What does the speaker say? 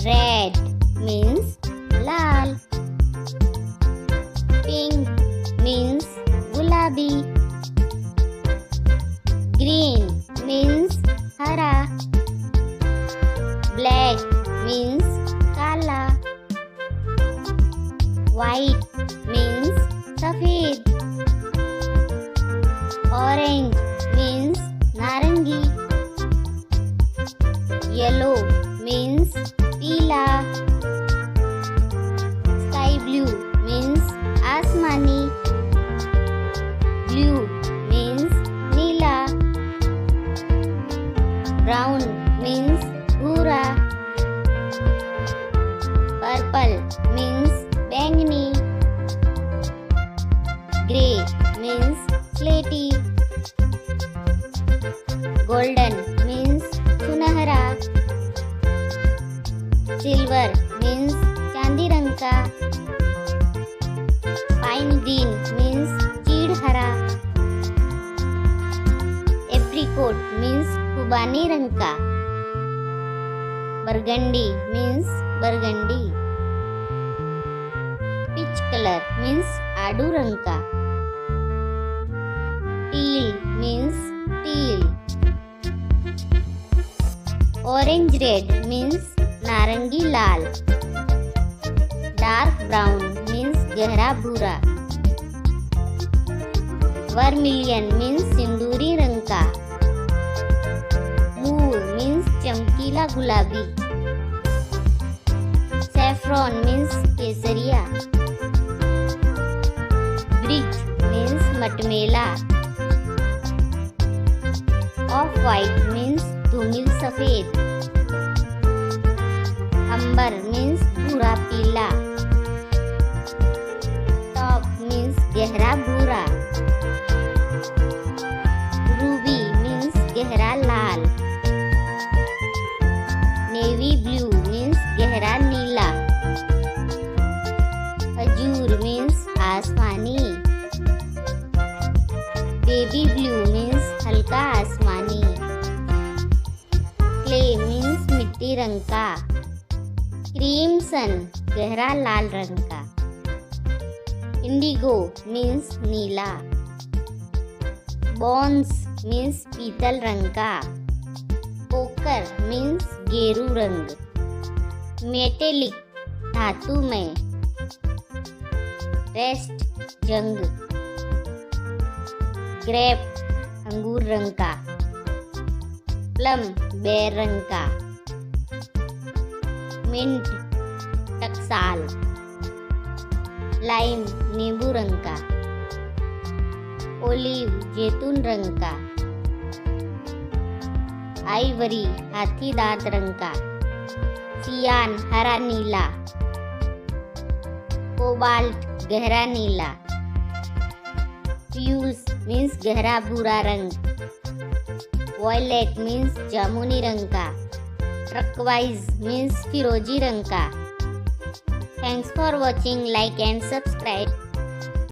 Red means laal. Pink means gulabi. Green means hara. Black means kala. White means safed. Orange means narangi. Yellow means peela. Sky blue means asmani. Blue means Neela. Brown means Hara. Purple means Bengani. Grey means Slati. Golden means Sunhara. Silver means चांदी रंग का. Pine green means चीड़ हरा. Apricot means खुबानी रंग का. Burgundy means burgundy. Peach color means आड़ू रंग का. Teal means teal. Orange red means नारंगी लाल. Dark brown means गहरा भूरा. Vermilion means सिंदूरी रंग का. Mauve means चमकीला गुलाबी. Saffron means केसरिया. Bridge means मटमेला. Off white means धूमिल सफेद. अंबर means भूरा पीला. Top means गहरा भूरा. Ruby means गहरा लाल. Navy blue means गहरा नीला. Azure means आसमानी. Baby blue means हल्का आसमानी. Clay means मिट्टी रंग का. क्रीमसन गहरा लाल रंग का. इंडिगो मीन्स नीला. बॉन्स मीन्स पीतल रंग का. पोकर मीन्स गेरू रंग. मेटेलिक धातु में. रेस्ट जंग. ग्रेप अंगूर रंग का. प्लम बेर रंग का. मिंट टकसाल. लाइम नींबू रंग का. ओलिव जैतून रंग का. आइवरी हाथी दांत रंग का. सियान हरा नीला. कोबाल्ट गहरा नीला. फ्यूज मीन्स गहरा भूरा रंग. वॉयलेट मीन्स जामुनी रंग का. टर्कवाइज मीन्स फिरोजी रंग का. Thanks for watching. Like and subscribe.